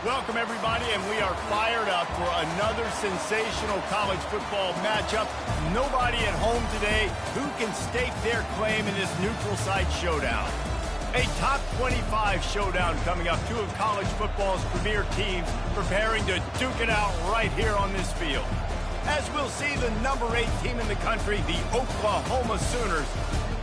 Welcome, everybody, and we are fired up for another sensational college football matchup. Nobody at home today who can stake their claim in this neutral site showdown. A top 25 showdown coming up. Two of college football's premier teams preparing to duke it out right here on this field. As we'll see, the number 8 team in the country, the Oklahoma Sooners,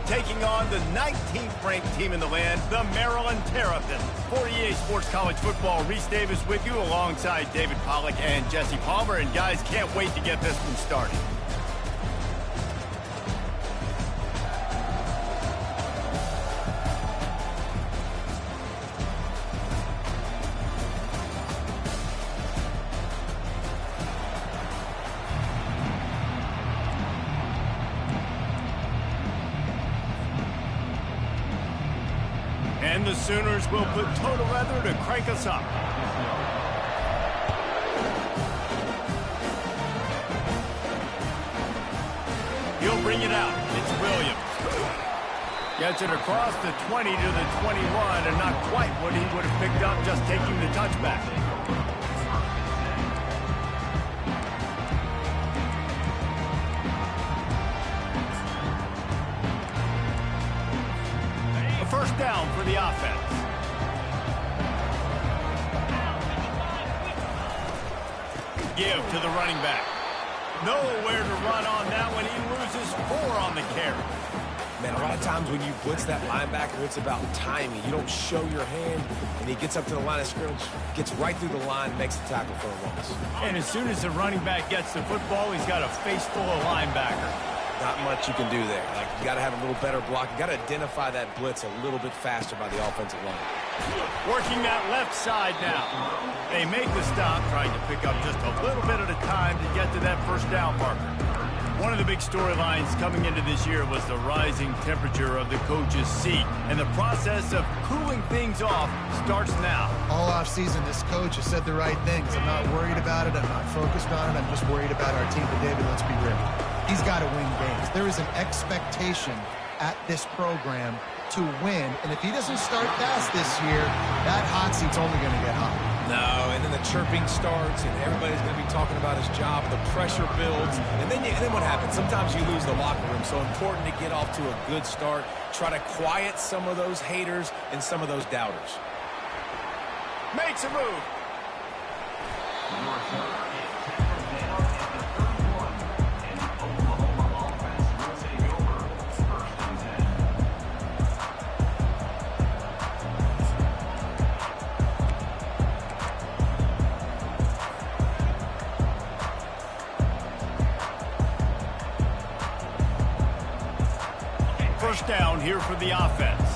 taking on the 19th ranked team in the land, the Maryland Terrapins. For EA Sports College Football, Reese Davis with you alongside David Pollack and Jesse Palmer. And guys, can't wait to get this one started. And the Sooners will put total weather to crank us up. He'll bring it out. It's Williams. Gets it across the 20 to the 21, and not quite what he would have picked up just taking the touchback. First down for the offense. Give to the running back. Nowhere to run on that one. He loses 4 on the carry. Man, a lot of times when you blitz that linebacker, it's about timing. You don't show your hand, and he gets up to the line of scrimmage, gets right through the line, makes the tackle for a loss. And as soon as the running back gets the football, he's got a face full of linebacker. Not much you can do there. Like, you got to have a little better block. You got to identify that blitz a little bit faster by the offensive line. Working that left side now. They make the stop, trying to pick up just a little bit at a time to get to that first down marker. One of the big storylines coming into this year was the rising temperature of the coach's seat, and the process of cooling things off starts now. All offseason, this coach has said the right things. I'm not worried about it. I'm not focused on it. I'm just worried about our team. But, David, let's be real. He's got to win games. There is an expectation at this program to win, and if he doesn't start fast this year, that hot seat's only going to get hot. No, and then the chirping starts, and everybody's going to be talking about his job. The pressure builds, and then what happens? Sometimes you lose the locker room, so important to get off to a good start. Try to quiet some of those haters and some of those doubters. Makes a move. First down here for the offense.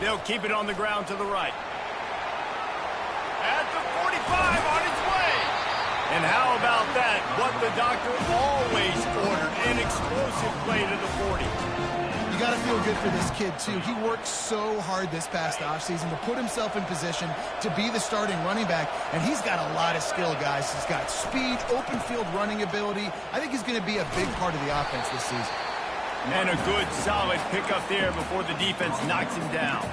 They'll keep it on the ground to the right. At the 45 on its way. And how about that? What the doctor always ordered, an explosive play to the 40. You got to feel good for this kid, too. He worked so hard this past offseason to put himself in position to be the starting running back, and he's got a lot of skill, guys. He's got speed, open field running ability. I think he's going to be a big part of the offense this season. And a good, solid pickup there before the defense knocks him down.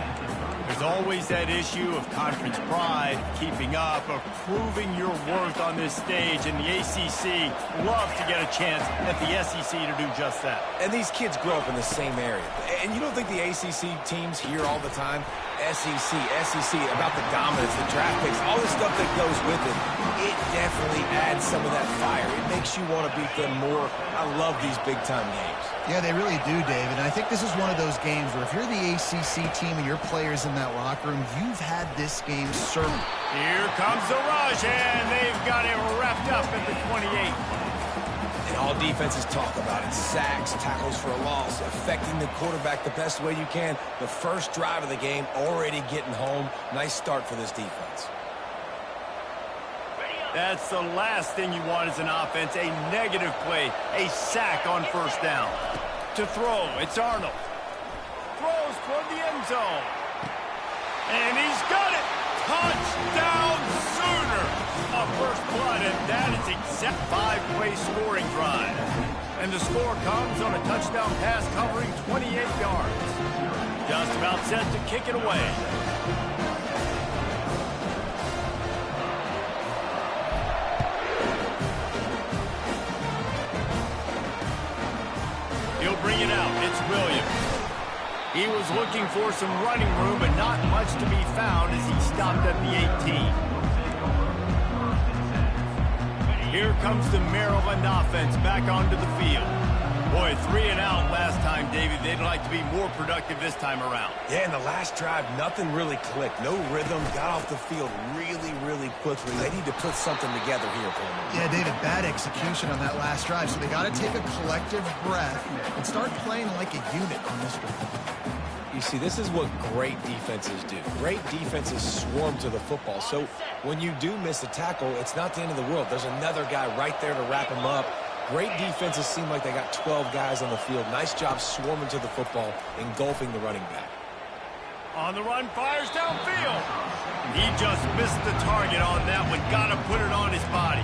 There's always that issue of conference pride, keeping up, of proving your worth on this stage, and the ACC loves to get a chance at the SEC to do just that. And these kids grow up in the same area. And you don't think the ACC teams hear all the time, SEC, about the dominance, the draft picks, all the stuff that goes with it. It definitely adds some of that fire. It makes you want to beat them more. I love these big-time games. Yeah, they really do, David. And I think this is one of those games where if you're the ACC team and your players in that locker room, you've had this game certain. Here comes the rush, and they've got it wrapped up at the 28. And all defenses talk about it. Sacks, tackles for a loss, affecting the quarterback the best way you can. The first drive of the game, already getting home. Nice start for this defense. That's the last thing you want as an offense, a negative play, a sack on first down. To throw, it's Arnold. Throws toward the end zone. And he's got it! Touchdown Sooner! A first blood, and that is exact 5-play scoring drive. And the score comes on a touchdown pass covering 28 yards. Just about set to kick it away. He'll bring it out. It's Williams. He was looking for some running room, but not much to be found as he stopped at the 18. Here comes the Maryland offense back onto the field. Boy, 3 and out last time, David. They'd like to be more productive this time around. Yeah, in the last drive, nothing really clicked. No rhythm, got off the field really quickly. They need to put something together here, Coleman. Yeah, David, bad execution on that last drive, so they got to take a collective breath and start playing like a unit on this one. You see, this is what great defenses do. Great defenses swarm to the football. So when you do miss a tackle, it's not the end of the world. There's another guy right there to wrap him up. Great defenses seem like they got 12 guys on the field. Nice job swarming to the football, engulfing the running back. On the run, fires downfield. He just missed the target on that one. Got to put it on his body.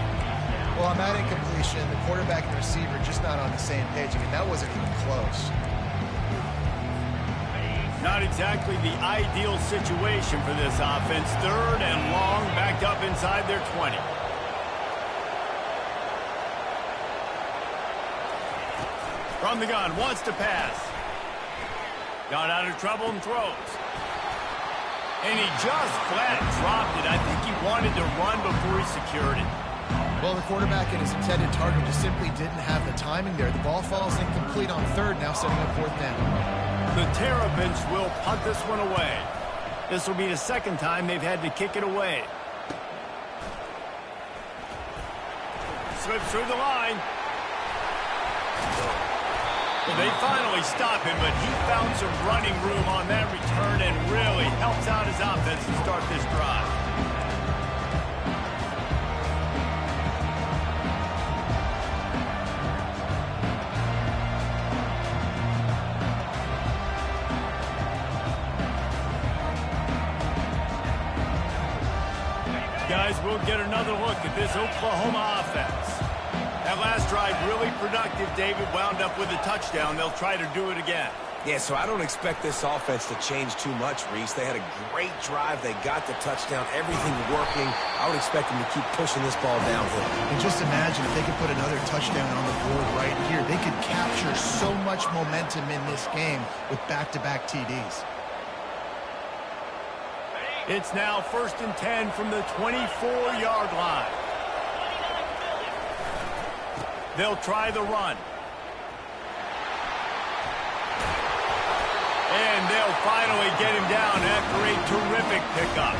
Well, on that incompletion, the quarterback and the receiver just not on the same page. I mean, that wasn't even close. Not exactly the ideal situation for this offense. 3rd and long, backed up inside their 20. From the gun, wants to pass. Got out of trouble and throws. And he just flat dropped it. I think he wanted to run before he secured it. Well, the quarterback and his intended target just simply didn't have the timing there. The ball falls incomplete on 3rd, now setting up 4th down. The Terrapins will punt this one away. This will be the 2nd time they've had to kick it away. Slips through the line. Well, they finally stop him, but he found some running room on that return and really helps out his offense to start this drive. Guys, we'll get another look at this Oklahoma offense. That last drive really productive. David wound up with a touchdown. They'll try to do it again. Yeah, so I don't expect this offense to change too much, Reese. They had a great drive. They got the touchdown. Everything working. I would expect them to keep pushing this ball downhill. And just imagine if they could put another touchdown on the board right here. They could capture so much momentum in this game with back-to-back TDs. It's now 1st and 10 from the 24-yard line. They'll try the run. And they'll finally get him down after a terrific pickup.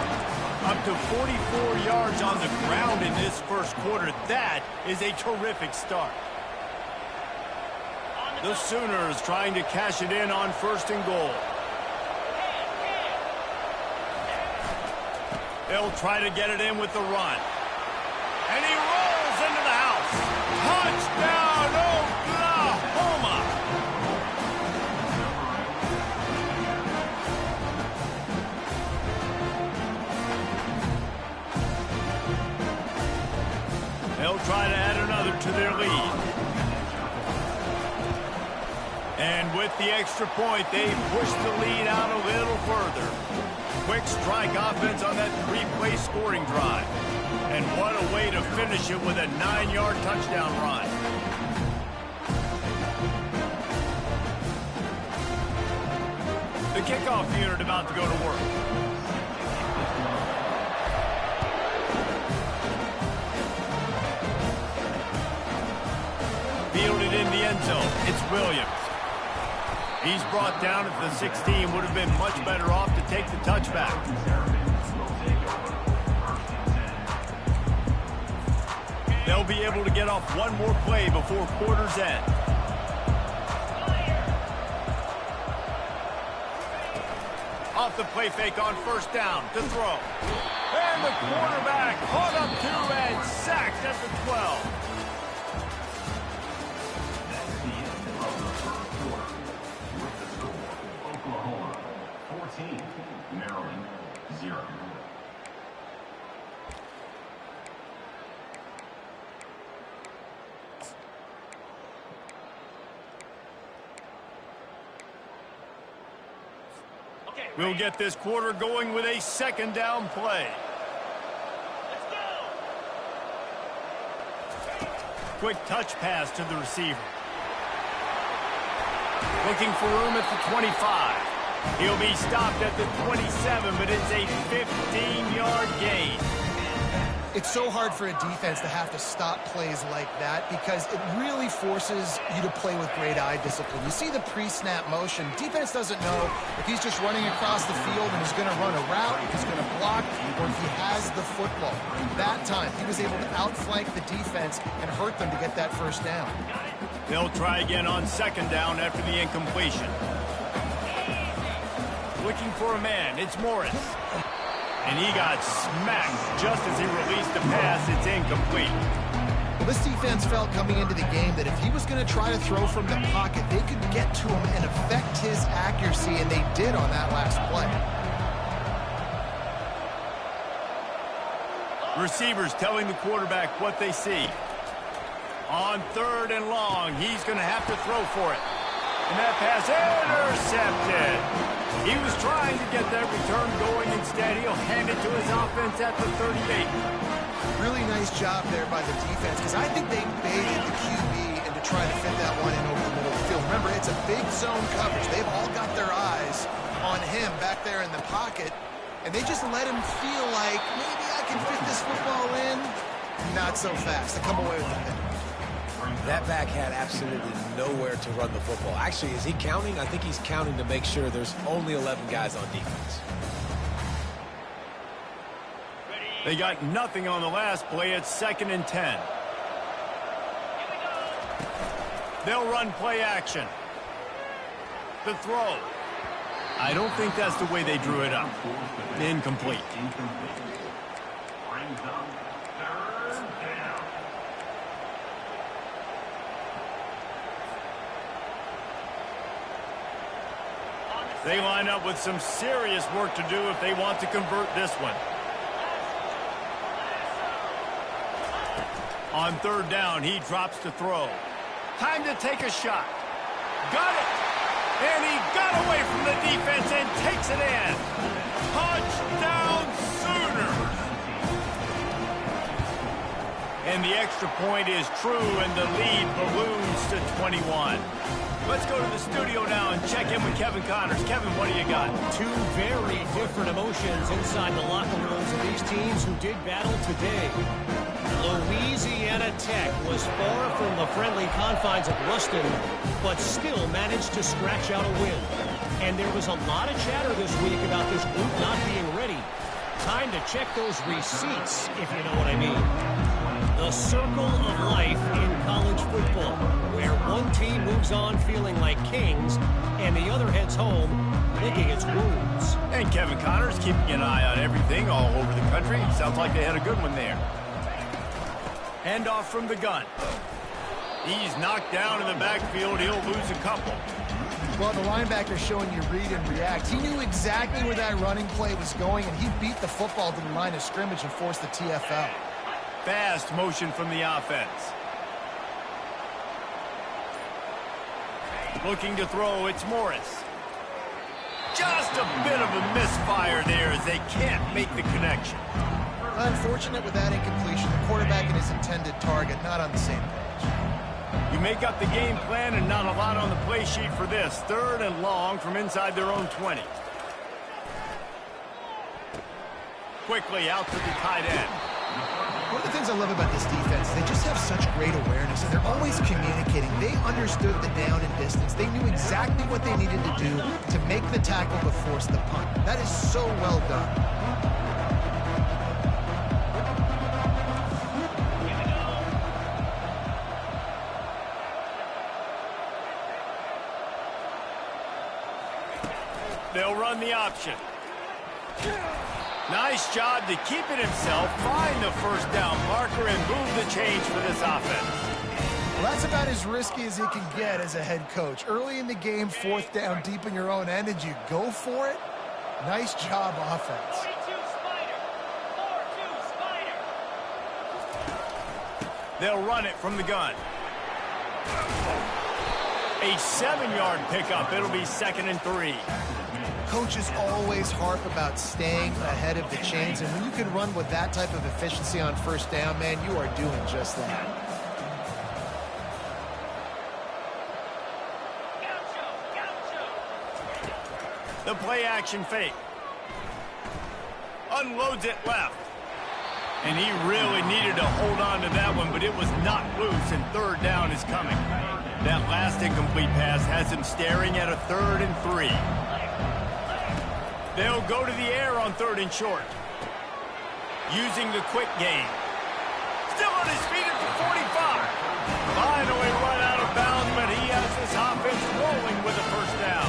Up to 44 yards on the ground in this first quarter. That is a terrific start. The Sooners trying to cash it in on 1st and goal. They'll try to get it in with the run. And he rolls into the house. Touchdown, Oklahoma! They'll try to add another to their lead. And with the extra point, they push the lead out a little further. Quick strike offense on that 3-play scoring drive. And what a way to finish it with a 9-yard touchdown run. The kickoff unit about to go to work. Fielded in the end zone. It's Williams. He's brought down at the 16. Would have been much better off to take the touchback. They'll be able to get off one more play before quarter's end. Off the play fake on 1st down to throw. And the quarterback caught up to and sacked at the 12. Maryland, 0. We'll get this quarter going with a second down play. Quick touch pass to the receiver. Looking for room at the 25. He'll be stopped at the 27, but it's a 15-yard gain. It's so hard for a defense to have to stop plays like that because it really forces you to play with great eye discipline. You see the pre-snap motion. Defense doesn't know if he's just running across the field and he's going to run a route, if he's going to block, or if he has the football. That time, he was able to outflank the defense and hurt them to get that first down. They'll try again on second down after the incompletion. Looking for a man. It's Morris. And he got smacked just as he released the pass. It's incomplete. Well, this defense felt coming into the game that if he was going to try to throw from the pocket, they could get to him and affect his accuracy, and they did on that last play. Receivers telling the quarterback what they see. On third and long, he's going to have to throw for it. And that pass intercepted. He was trying to get that return going. Instead, he'll hand it to his offense at the 38. Really nice job there by the defense because I think they baited the QB into trying to fit that one in over the middle of the field. Remember, it's a big zone coverage. They've all got their eyes on him back there in the pocket, and they just let him feel like maybe I can fit this football in. Not so fast. They come away with the pick. That back had absolutely nowhere to run the football. Actually, is he counting? I think he's counting to make sure there's only 11 guys on defense. They got nothing on the last play. It's 2nd and 10. They'll run play action. The throw. I don't think that's the way they drew it up. Incomplete. Brings up 3rd down. They line up with some serious work to do if they want to convert this one. On third down, he drops to throw. Time to take a shot. Got it! And he got away from the defense and takes it in. Touchdown Sooners! And the extra point is true, and the lead balloons to 21. Let's go to the studio now and check in with Kevin Connors. Kevin, what do you got? Two very different emotions inside the locker rooms of these teams who did battle today. Louisiana Tech was far from the friendly confines of Ruston, but still managed to scratch out a win. And there was a lot of chatter this week about this group not being ready. Time to check those receipts, if you know what I mean. The circle of life in college football, where one team moves on feeling like kings, and the other heads home licking its wounds. And Kevin Connors keeping an eye on everything all over the country. Sounds like they had a good one there. Handoff from the gun. He's knocked down in the backfield. He'll lose a couple. Well, the linebacker showing you read and react. He knew exactly where that running play was going, and he beat the football to the line of scrimmage and forced the TFL. Fast motion from the offense. Looking to throw, it's Morris. Just a bit of a misfire there as they can't make the connection. Unfortunate with that incompletion. The quarterback and his intended target not on the same page. You make up the game plan and not a lot on the play sheet for this. 3rd and long from inside their own 20. Quickly out to the tight end. One of the things I love about this defense is they just have such great awareness, and they're always communicating. They understood the down and distance. They knew exactly what they needed to do to make the tackle to force the punt. That is so well done. They'll run the option. Nice job to keep it himself, find the first down marker, and move the change for this offense. Well, that's about as risky as he can get as a head coach. Early in the game, 4th down, deep in your own end, and you go for it. Nice job, offense. They'll run it from the gun. A 7-yard pickup. It'll be 2nd and 3. Coaches always harp about staying ahead of the chains, and when you can run with that type of efficiency on first down, man, you are doing just that. The play action fake. Unloads it left. And he really needed to hold on to that one, but it was not loose, and third down is coming. That last incomplete pass has him staring at a 3rd and 3. They'll go to the air on 3rd and short. Using the quick game. Still on his feet at the 45. Finally run out of bounds, but he has this offense rolling with a first down.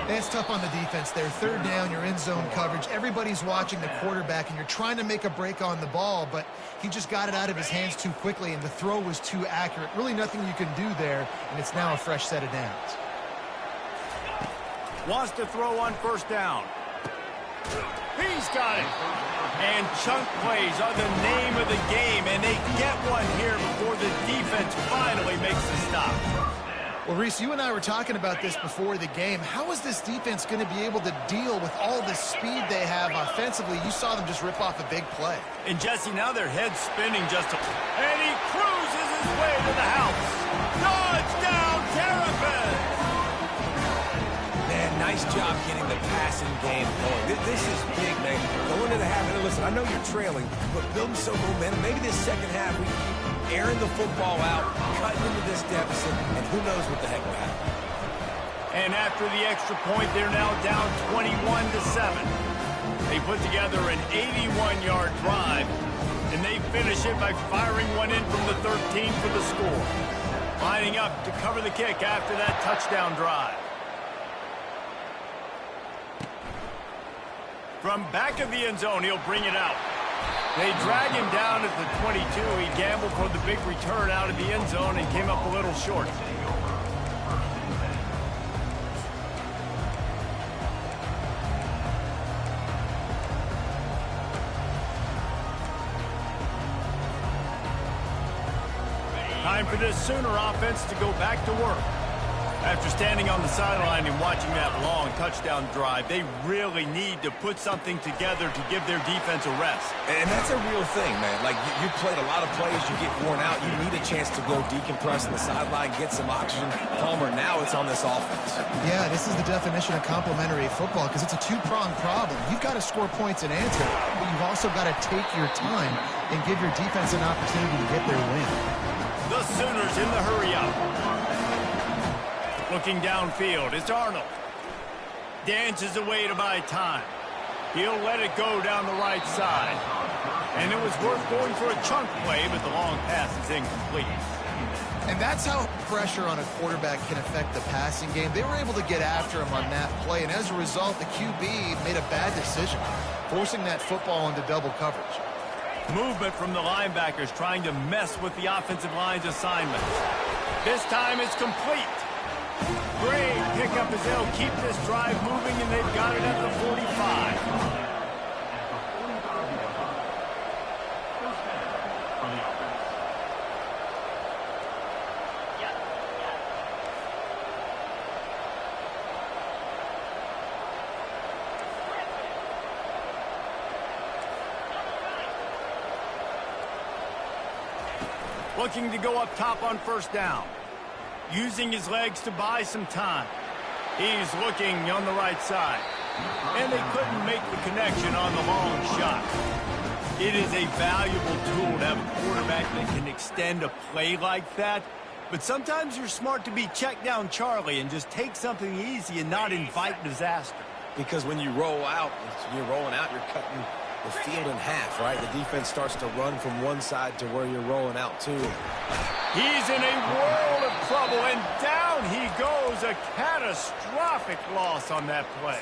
It's tough on the defense there. 3rd down, you're in zone coverage. Everybody's watching the quarterback, and you're trying to make a break on the ball, but he just got it out of his hands too quickly, and the throw was too accurate. Really nothing you can do there, and it's now a fresh set of downs. Wants to throw on first down. He's got it. And chunk plays are the name of the game, and they get one here before the defense finally makes the stop. Well, Reese, you and I were talking about this before the game. How is this defense going to be able to deal with all the speed they have offensively? You saw them just rip off a big play. And, Jesse, now their head's spinning just a... And he cruises his way to the house. Touchdown, Terrapins! Man, nice job getting the passing game going. This is big, man. Going into the half, and listen, I know you're trailing, but building some momentum. Maybe this second half we keep airing the football out, cutting into this deficit, and who knows what the heck will happen. And after the extra point, they're now down 21-7. They put together an 81-yard drive, and they finish it by firing one in from the 13 for the score. Lining up to cover the kick after that touchdown drive. From back of the end zone, he'll bring it out. They drag him down at the 22. He gambled for the big return out of the end zone and came up a little short. Time for this Sooner offense to go back to work. After standing on the sideline and watching that long touchdown drive, they really need to put something together to give their defense a rest. And that's a real thing, man. Like, you played a lot of plays, you get worn out, you need a chance to go decompress on the sideline, get some oxygen. Palmer, now it's on this offense. Yeah, this is the definition of complementary football because it's a two-pronged problem. You've got to score points and answer, but you've also got to take your time and give your defense an opportunity to get their win. The Sooners in the hurry-up. Looking downfield, it's Arnold. Dances away to buy time. He'll let it go down the right side. And it was worth going for a chunk play, but the long pass is incomplete. And that's how pressure on a quarterback can affect the passing game. They were able to get after him on that play, and as a result, the QB made a bad decision, forcing that football into double coverage. Movement from the linebackers trying to mess with the offensive line's assignments. This time it's complete. Great pickup as they'll keep this drive moving, and they've got it at the 45. Looking to go up top on first down. Using his legs to buy some time. He's looking on the right side. And they couldn't make the connection on the long shot. It is a valuable tool to have a quarterback that can extend a play like that. But sometimes you're smart to be check down Charlie and just take something easy and not invite disaster. Because when you roll out, you're rolling out, you're cutting the field in half, right? The defense starts to run from one side to where you're rolling out to. He's in a world of trouble, and down he goes. A catastrophic loss on that play.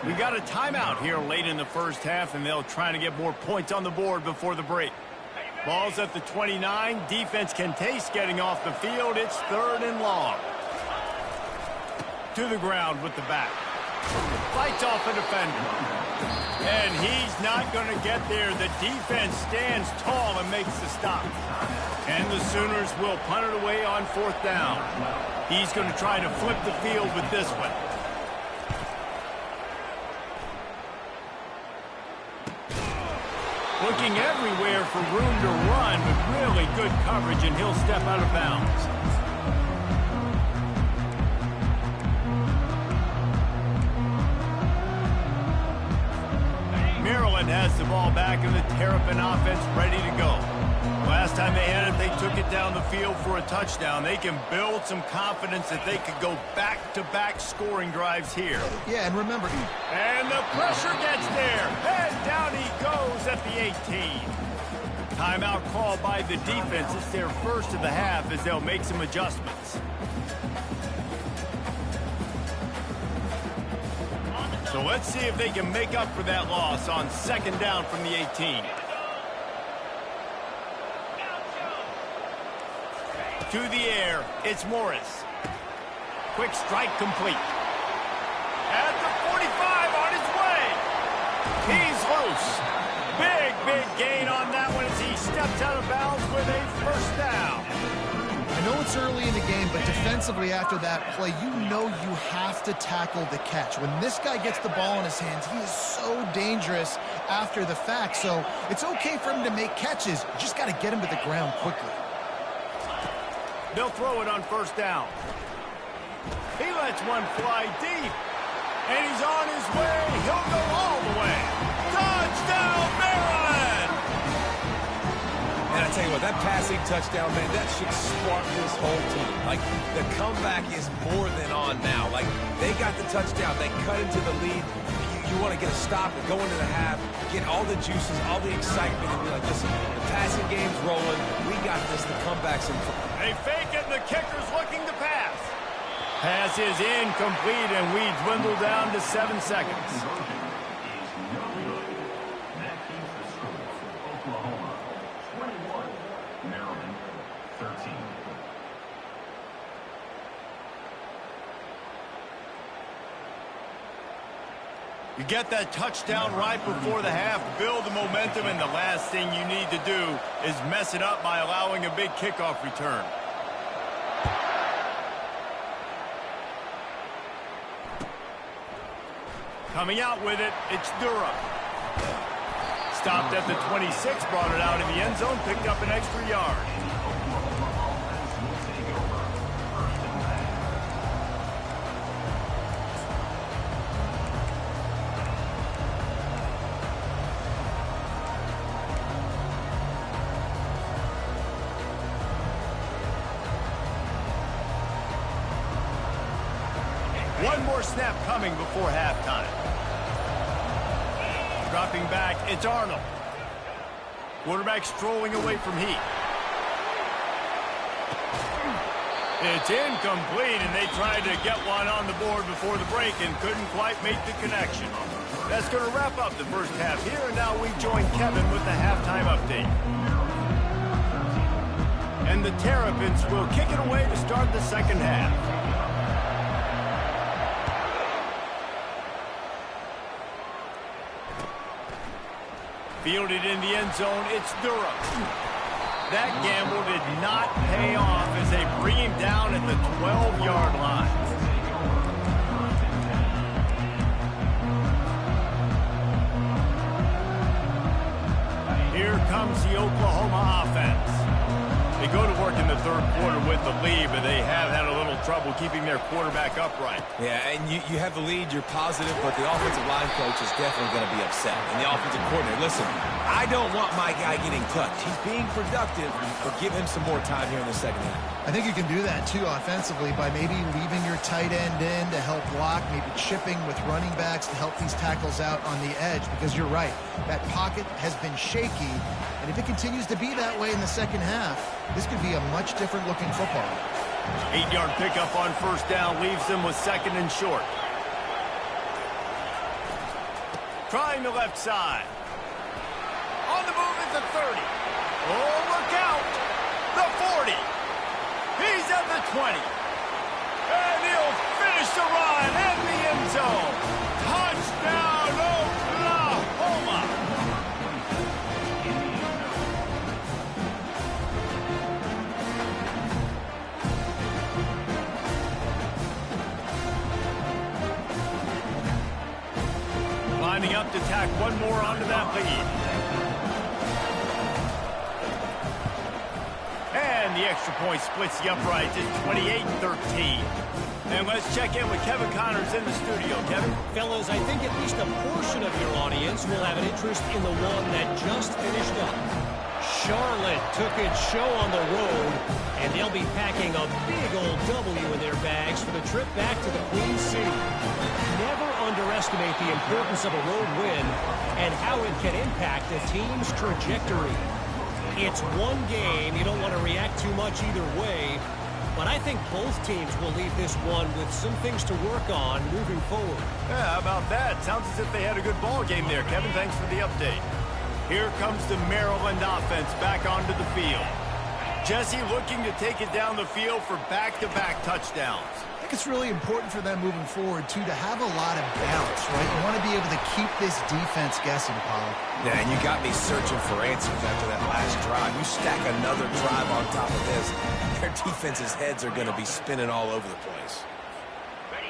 We got a timeout here late in the first half, and they'll try to get more points on the board before the break. Ball's at the 29. Defense can taste getting off the field. It's 3rd and long. To the ground with the back. Fights off a defender. And he's not going to get there. The defense stands tall and makes the stop. And the Sooners will punt it away on 4th down. He's going to try to flip the field with this one. Looking everywhere for room to run with really good coverage, and he'll step out of bounds. Maryland has the ball back in the Terrapin offense ready to go. Last time they had it, they took it down the field for a touchdown. They can build some confidence that they could go back-to-back scoring drives here. Yeah, and remember... And the pressure gets there. And down he goes at the 18. Timeout called by the defense. It's their first of the half as they'll make some adjustments. So let's see if they can make up for that loss on second down from the 18. To the air, it's Morris. Quick strike complete. At the 45 on his way. He's loose. Big gain on that one as he steps out of bounds with a first down. I know it's early in the game, but defensively after that play, you know you have to tackle the catch. When this guy gets the ball in his hands, he is so dangerous after the fact. So it's okay for him to make catches. You just got to get him to the ground quickly. They'll throw it on first down. He lets one fly deep. And he's on his way. He'll go all the way. Touchdown, Maryland! And I tell you what, that passing touchdown, man, that should spark this whole team. Like, the comeback is more than on now. Like, they got the touchdown. They cut into the lead. You want to get a stop and go into the half, get all the juices, all the excitement, and be like, listen, the passing game's rolling. We got this. The comeback's in front. They fake it, and the kicker's looking to pass. Pass is incomplete, and we dwindle down to 7 seconds. You get that touchdown right before the half, build the momentum, and the last thing you need to do is mess it up by allowing a big kickoff return. Coming out with it, it's Durham. Stopped at the 26, brought it out in the end zone, picked up an extra yard. One more snap coming before halftime. Dropping back, it's Arnold. Quarterback strolling away from Heat. It's incomplete, and they tried to get one on the board before the break and couldn't quite make the connection. That's going to wrap up the first half here, and now we join Kevin with the halftime update. And the Terrapins will kick it away to start the second half. Fielded in the end zone, it's Durham. That gamble did not pay off as they bring him down at the 12-yard line. Here comes the Oklahoma offense. They go to work in the third quarter with the lead, but they have had a little trouble keeping their quarterback upright. Yeah, and you have the lead, you're positive, but the offensive line coach is definitely going to be upset. And the offensive coordinator, listen, I don't want my guy getting touched. He's being productive, but give him some more time here in the second half. I think you can do that, too, offensively, by maybe leaving your tight end in to help block, maybe chipping with running backs to help these tackles out on the edge, because you're right, that pocket has been shaky, and if it continues to be that way in the second half, this could be a much different-looking football. 8-yard pickup on first down leaves them with second and short. Trying the left side. On the move at the 30. Oh, look out! The 40. He's at the 20. And he'll finish the run in the end zone. Touchdown, Oklahoma! Lining up to tack one more onto that lead. And the extra point splits the uprights at 28-13. And let's check in with Kevin Connors in the studio. Kevin? Fellas, I think at least a portion of your audience will have an interest in the one that just finished up. Charlotte took its show on the road, and they'll be packing a big old W in their bags for the trip back to the Queen City. Never underestimate the importance of a road win and how it can impact a team's trajectory. It's one game. You don't want to react too much either way, but I think both teams will leave this one with some things to work on moving forward. Yeah, how about that? Sounds as if they had a good ball game there, Kevin. Thanks for the update. Here comes the Maryland offense back onto the field. Jesse looking to take it down the field for back-to-back touchdowns. I think it's really important for them moving forward, too, to have a lot of balance, right? You want to be able to keep this defense guessing, Paul. Yeah, and you got me searching for answers after that last drive. You stack another drive on top of this, their defense's heads are going to be spinning all over the place.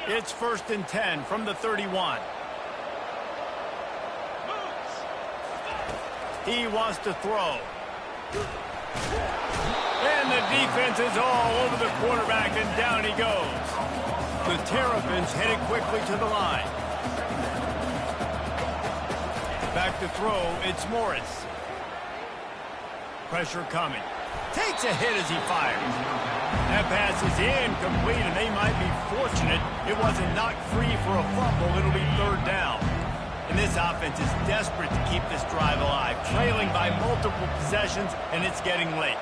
It's 1st and 10 from the 31. He wants to throw. And the defense is all over the quarterback, and down he goes. The Terrapins headed quickly to the line. Back to throw, it's Morris. Pressure coming. Takes a hit as he fires. That pass is incomplete, and they might be fortunate it wasn't knocked free for a fumble. It'll be 3rd down. And this offense is desperate to keep this drive alive, trailing by multiple possessions, and it's getting late.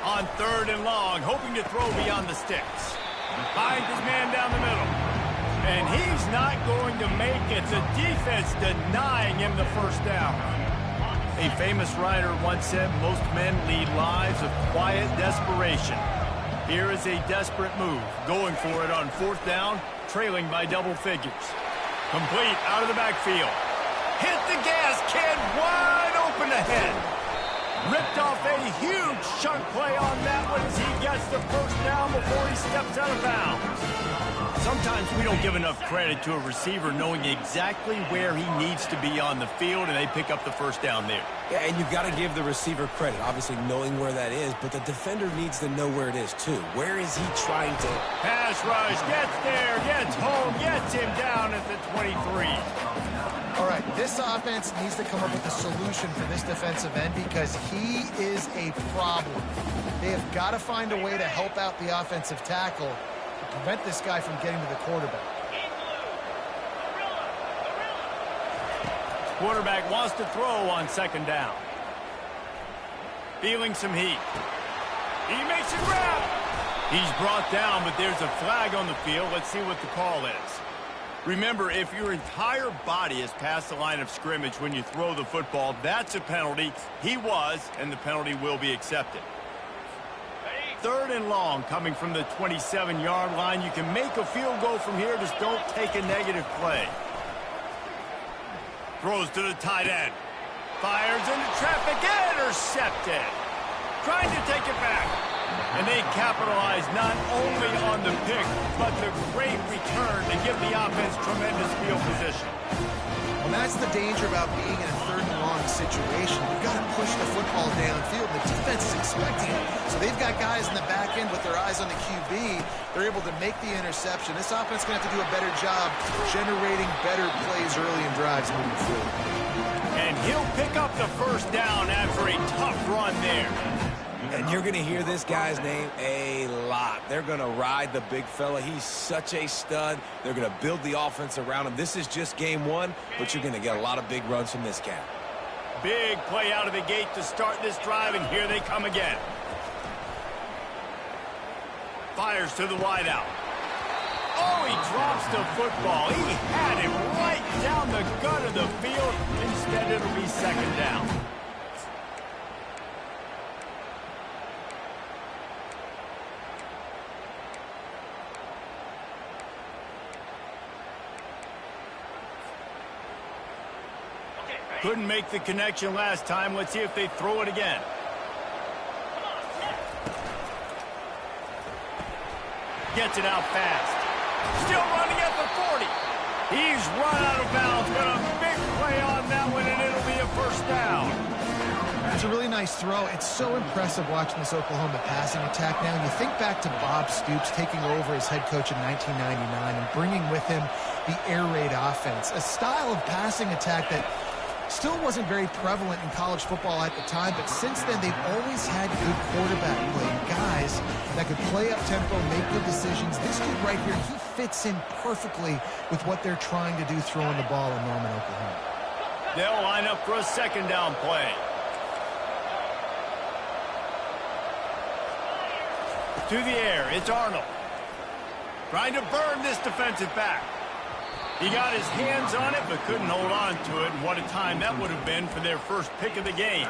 On 3rd and long, hoping to throw beyond the sticks. Finds his man down the middle. And he's not going to make it. The defense denying him the 1st down. A famous writer once said, most men lead lives of quiet desperation. Here is a desperate move, going for it on 4th down, trailing by double figures. Complete out of the backfield. Hit the gas, kid, wide open ahead. Ripped off a huge chunk play on that one as he gets the 1st down before he steps out of bounds. Sometimes we don't give enough credit to a receiver knowing exactly where he needs to be on the field, and they pick up the 1st down there. Yeah, and you've got to give the receiver credit, obviously knowing where that is, but the defender needs to know where it is, too. Where is he trying to... Pass rush, gets there, gets home, gets him down at the 23. All right, this offense needs to come up with a solution for this defensive end because he is a problem. They have got to find a way to help out the offensive tackle to prevent this guy from getting to the quarterback. Quarterback wants to throw on 2nd down. Feeling some heat. He makes a grab. He's brought down, but there's a flag on the field. Let's see what the call is. Remember, if your entire body is past the line of scrimmage when you throw the football, that's a penalty. He was, and the penalty will be accepted. 3rd and long coming from the 27-yard line. You can make a field goal from here, just don't take a negative play. Throws to the tight end. Fires into traffic, intercepted. Trying to take it back. And they capitalize not only on the pick, but the great return to give the offense tremendous field position. Well, that's the danger about being in a 3rd and long situation. You've got to push the football downfield. The defense is expecting it. So they've got guys in the back end with their eyes on the QB. They're able to make the interception. This offense is going to have to do a better job generating better plays early in drives moving forward. And he'll pick up the 1st down after a tough run there. And you're going to hear this guy's name a lot. They're going to ride the big fella. He's such a stud. They're going to build the offense around him. This is just game 1, but you're going to get a lot of big runs from this cat. Big play out of the gate to start this drive, and here they come again. Fires to the wideout. Oh, he drops the football. He had it right down the gut of the field. Instead, it'll be 2nd down. Couldn't make the connection last time. Let's see if they throw it again. Gets it out fast. Still running at the 40. He's run out of bounds. Got a big play on that one, and it'll be a 1st down. was a really nice throw. It's so impressive watching this Oklahoma passing attack now. And you think back to Bob Stoops taking over as head coach in 1999 and bringing with him the air raid offense, a style of passing attack that still wasn't very prevalent in college football at the time, but since then they've always had good quarterback play, guys that could play up-tempo, make good decisions. This dude right here, he fits in perfectly with what they're trying to do throwing the ball in Norman, Oklahoma. They'll line up for a second down play. To the air, it's Arnold. Trying to burn this defensive back. He got his hands on it, but couldn't hold on to it. And what a time that would have been for their first pick of the game.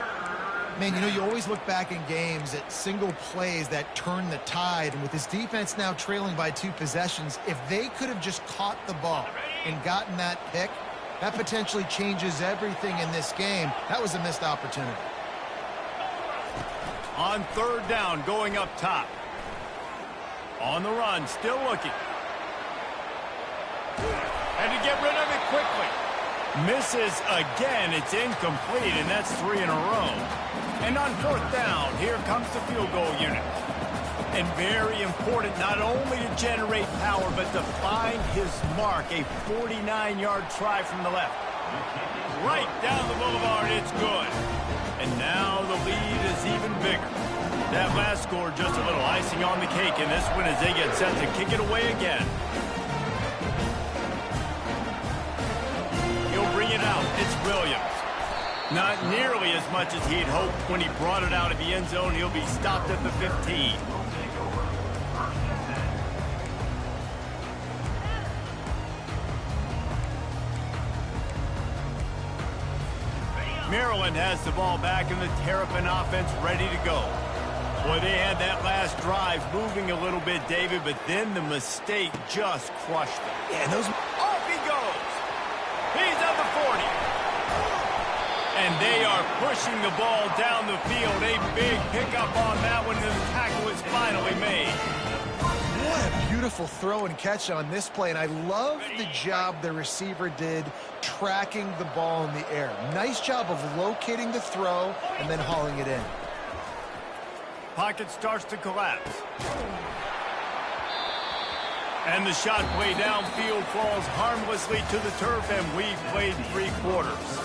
Man, you know, you always look back in games at single plays that turn the tide. And with this defense now trailing by 2 possessions, if they could have just caught the ball and gotten that pick, that potentially changes everything in this game. That was a missed opportunity. On third down, going up top. On the run, still looking. And to get rid of it quickly. Misses again. It's incomplete, and that's 3 in a row. And on fourth down, here comes the field goal unit. And very important not only to generate power, but to find his mark. A 49-yard try from the left. Right down the boulevard, it's good. And now the lead is even bigger. That last score just a little icing on the cake in this one as they get set to kick it away again. He'll bring it out. It's Williams. Not nearly as much as he'd hoped when he brought it out of the end zone. He'll be stopped at the 15. Maryland has the ball back in the Terrapin offense ready to go. Boy, they had that last drive moving a little bit, David, but then the mistake just crushed them. Yeah, and those... Off he goes. He's at the 40. And they are pushing the ball down the field. A big pickup on that one, and the tackle is finally made. What a beautiful throw and catch on this play, and I love the job the receiver did tracking the ball in the air. Nice job of locating the throw and then hauling it in. Pocket starts to collapse. And the shot play downfield falls harmlessly to the turf, and we've played 3 quarters.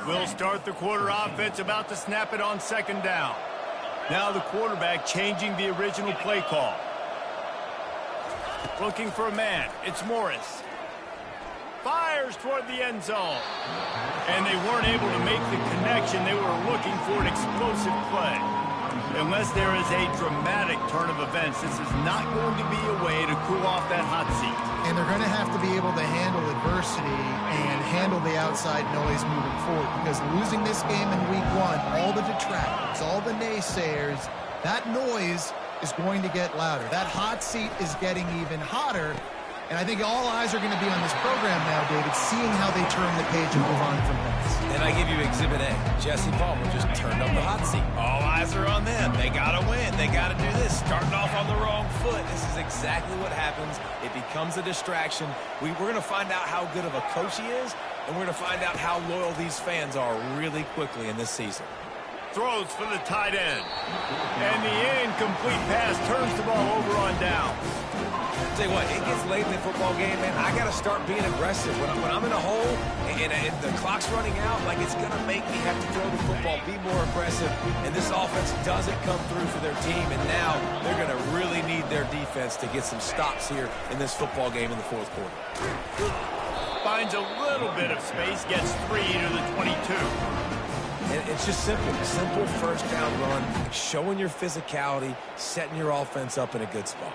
We'll start the quarter offense, about to snap it on second down. Now the quarterback changing the original play call. Looking for a man. It's Morris. Fires toward the end zone. And they weren't able to make the connection. They were looking for an explosive play. Unless there is a dramatic turn of events, this is not going to be a way to cool off that hot seat. And they're going to have to be able to handle adversity and handle the outside noise moving forward, because losing this game in week 1, all the detractors, all the naysayers, that noise is going to get louder. That hot seat is getting even hotter. And I think all eyes are going to be on this program now, David, seeing how they turn the page and move on from this. And I give you Exhibit A. Jesse Palmer just turned up the hot seat. All eyes are on them. They got to win. They got to do this. Starting off on the wrong foot. This is exactly what happens. It becomes a distraction. We're going to find out how good of a coach he is, and we're going to find out how loyal these fans are really quickly in this season. Throws for the tight end. And the incomplete pass turns the ball over on down. Tell you what, it gets late in the football game, man. I got to start being aggressive. When I'm in a hole and the clock's running out, like, it's going to make me have to throw the football, be more aggressive. And this offense doesn't come through for their team. And now they're going to really need their defense to get some stops here in this football game in the fourth quarter. Finds a little bit of space, gets 3 to the 22. And it's just simple first down run, showing your physicality, setting your offense up in a good spot.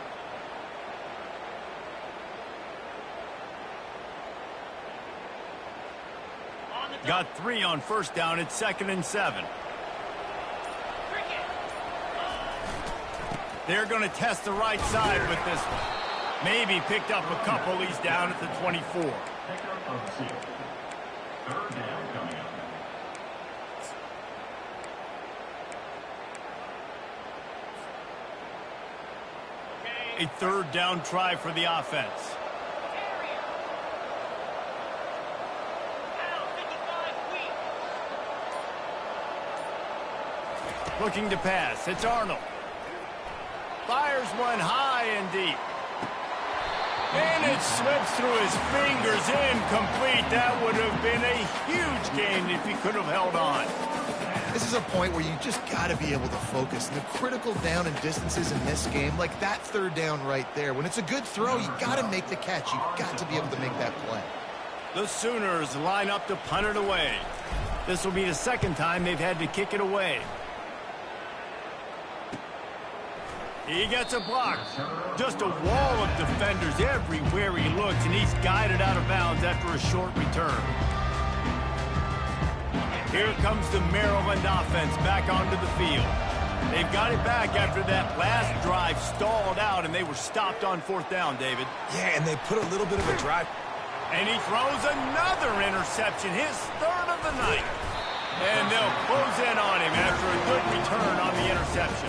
Got 3 on first down. It's 2nd and 7. They're going to test the right side with this one. Maybe picked up a couple. He's down at the 24. Third down coming up. A third down try for the offense. Looking to pass. It's Arnold. Fires one high and deep. And it slips through his fingers, incomplete. That would have been a huge gain if he could have held on. This is a point where you just got to be able to focus. The critical down and distances in this game, like that third down right there. When it's a good throw, you got to make the catch. You got to be able to make that play. The Sooners line up to punt it away. This will be the second time they've had to kick it away. He gets a block. Just a wall of defenders everywhere he looks, and he's guided out of bounds after a short return. Here comes the Maryland offense back onto the field. They've got it back after that last drive stalled out, and they were stopped on fourth down, David. Yeah, and they put a little bit of a drive. And he throws another interception, his third of the night. And they'll close in on him after a good return on the interception.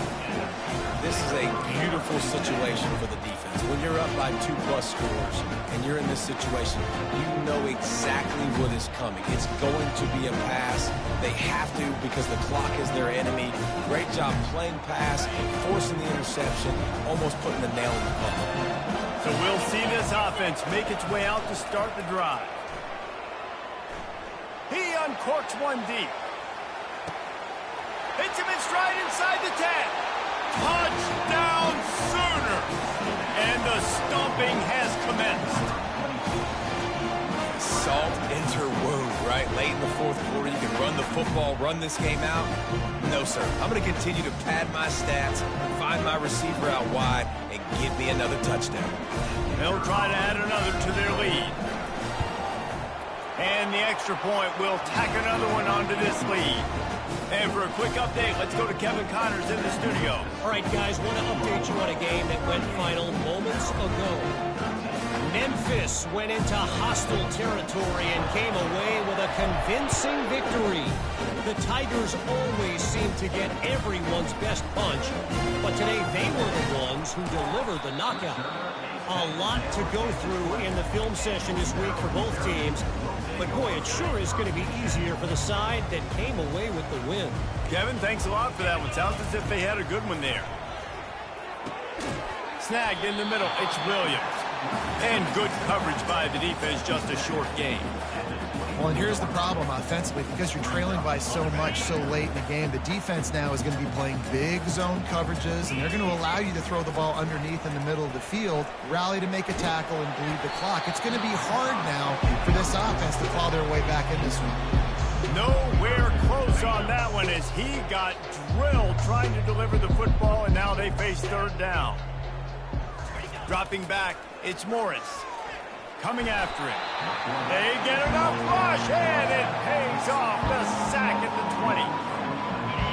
This is a beautiful situation for the defense. When you're up by 2+ scores and you're in this situation, you know exactly what is coming. It's going to be a pass. They have to because the clock is their enemy. Great job playing pass, forcing the interception, almost putting the nail in the coffin. So we'll see this offense make its way out to start the drive. He uncorks one deep. Hits him in stride inside the 10. Touchdown Sooners! And the stomping has commenced. Salt into wound, right? Late in the fourth quarter, you can run the football, run this game out. No, sir. I'm going to continue to pad my stats, find my receiver out wide, and give me another touchdown. They'll try to add another to their lead. And the extra point will tack another one onto this lead. And for a quick update, let's go to Kevin Connors in the studio. All right, guys, want to update you on a game that went final moments ago. Memphis went into hostile territory and came away with a convincing victory. The Tigers always seem to get everyone's best punch, but today they were the ones who delivered the knockout. A lot to go through in the film session this week for both teams, but boy, it sure is going to be easier for the side that came away with the win. Kevin, thanks a lot for that one. Sounds as if they had a good one there. Snagged in the middle, it's Williams. And good coverage by the defense, just a short gain. Well, and here's the problem offensively. Because you're trailing by so much so late in the game, the defense now is going to be playing big zone coverages, and they're going to allow you to throw the ball underneath in the middle of the field, rally to make a tackle, and bleed the clock. It's going to be hard now for this offense to claw their way back in this one. Nowhere close on that one as he got drilled trying to deliver the football, and now they face third down. Dropping back, it's Morris. Coming after him. They get enough rush, and it pays off. The sack at the 20.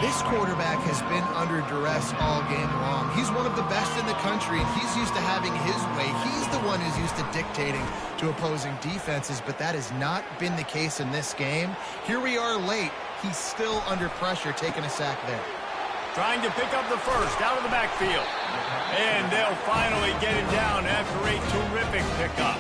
This quarterback has been under duress all game long. He's one of the best in the country, and he's used to having his way. He's the one who's used to dictating to opposing defenses, but that has not been the case in this game. Here we are late. He's still under pressure, taking a sack there. Trying to pick up the first out of the backfield. And they'll finally get him down after a terrific pickup.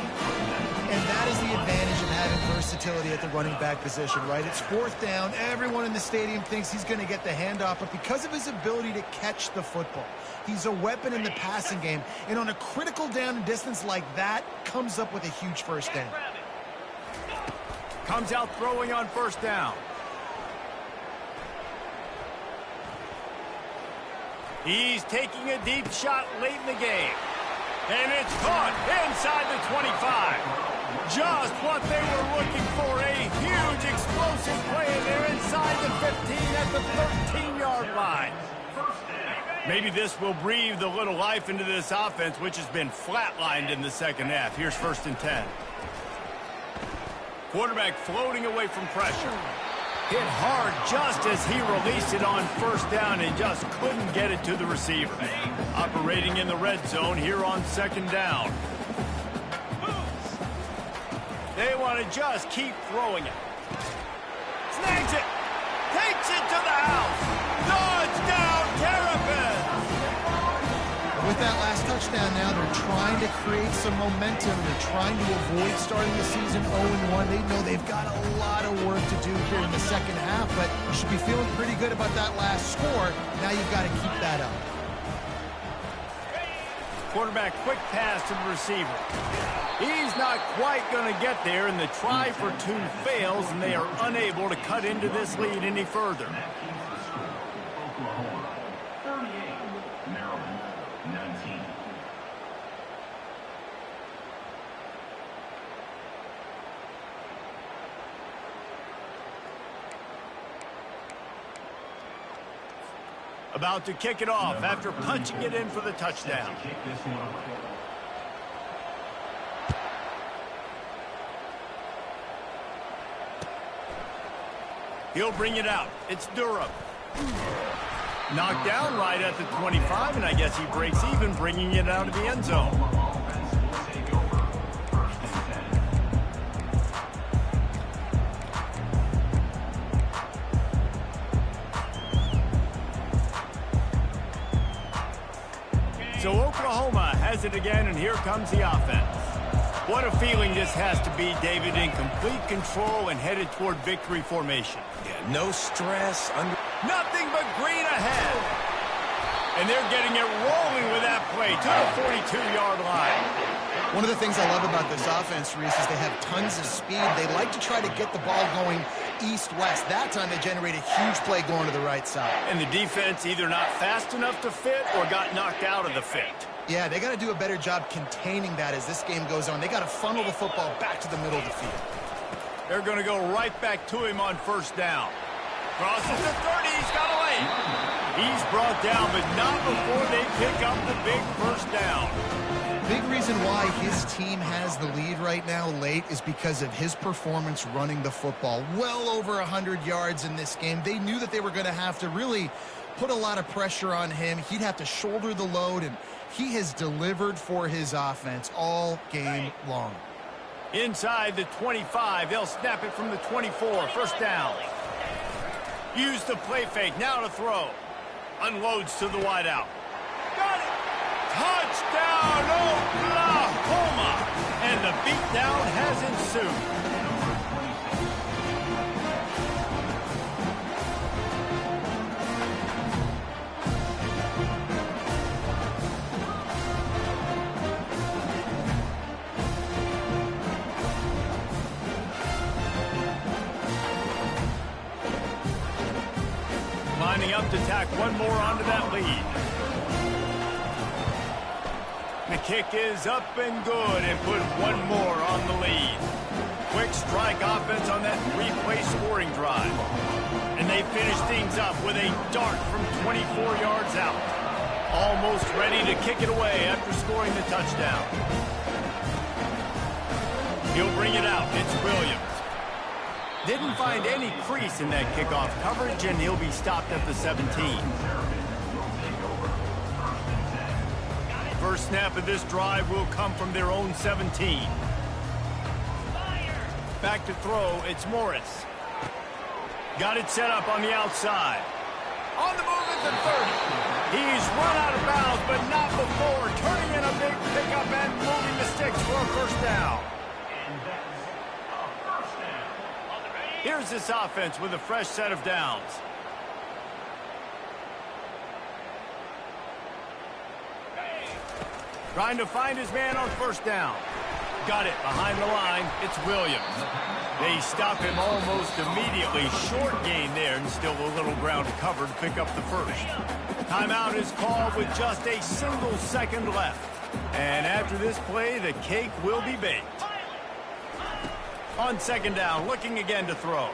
And that is the advantage of having versatility at the running back position, right? It's fourth down. Everyone in the stadium thinks he's going to get the handoff, but because of his ability to catch the football, he's a weapon in the passing game. And on a critical down and distance like that, comes up with a huge first down. Comes out throwing on first down. He's taking a deep shot late in the game. And it's caught inside the 25. Just what they were looking for. A huge explosive play, and they're inside the 15 at the 13-yard line. Maybe this will breathe a little life into this offense, which has been flatlined in the second half. Here's 1st and 10. Quarterback floating away from pressure. Hit hard just as he released it on first down and just couldn't get it to the receiver. Operating in the red zone here on 2nd down. They want to just keep throwing it. Snags it. Takes it to the house. Touchdown, Terrapins! With that last touchdown now, they're trying to create some momentum. They're trying to avoid starting the season 0-1. They know they've got a lot of work to do here in the second half, but you should be feeling pretty good about that last score. Now you've got to keep that up. Quarterback quick pass to the receiver. He's not quite going to get there, and the try for two fails, and they are unable to cut into this lead any further. Oklahoma 38, Maryland 19. About to kick it off after punching it in for the touchdown. He'll bring it out. It's Durham. Knocked down right at the 25, and I guess he breaks even, bringing it out of the end zone. So Oklahoma has it again, and here comes the offense. What a feeling this has to be, David, in complete control and headed toward victory formation. Yeah, no stress. Nothing but green ahead. And they're getting it rolling with that play to the 42-yard line. One of the things I love about this offense, Reese, is they have tons of speed. They like to try to get the ball going east-west. That time they generate a huge play going to the right side. And the defense either not fast enough to fit or got knocked out of the fit. Yeah, they got to do a better job containing that as this game goes on. They got to funnel the football back to the middle of the field. They're going to go right back to him on first down. Crosses the 30. He's got a lane. He's brought down, but not before they pick up the big first down. Big reason why his team has the lead right now late is because of his performance running the football. Well over 100 yards in this game. They knew that they were going to have to really put a lot of pressure on him. He'd have to shoulder the load, and he has delivered for his offense all game long. Inside the 25, they'll snap it from the 24. First down. Use the play fake. Now to throw. Unloads to the wideout. Got it. Touchdown, Oklahoma! And the beatdown has ensued. Lining up to tack one more onto that lead. The kick is up and good and put one more on the lead. Quick strike offense on that three-play scoring drive. And they finish things up with a dart from 24 yards out. Almost ready to kick it away after scoring the touchdown. He'll bring it out. It's Williams. Didn't find any crease in that kickoff coverage, and he'll be stopped at the 17. First snap of this drive will come from their own 17. Back to throw, it's Morris. Got it set up on the outside. On the move at the 30. He's run out of bounds, but not before turning in a big pickup and moving the sticks for a first down. Here's this offense with a fresh set of downs. Trying to find his man on first down. Got it behind the line. It's Williams. They stop him almost immediately. Short gain there, and still a little ground to cover to pick up the first. Timeout is called with just a single second left. And after this play, the cake will be baked. On second down, looking again to throw.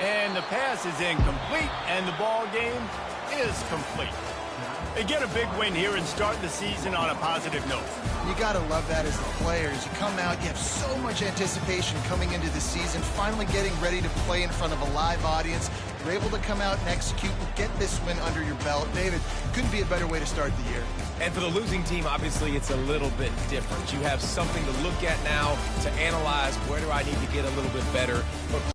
And the pass is incomplete, and the ball game is complete. They get a big win here and start the season on a positive note. You got to love that as the players. You come out, you have so much anticipation coming into the season, finally getting ready to play in front of a live audience. You're able to come out and execute and get this win under your belt. David, couldn't be a better way to start the year. And for the losing team, obviously, it's a little bit different. You have something to look at now to analyze where do I need to get a little bit better. But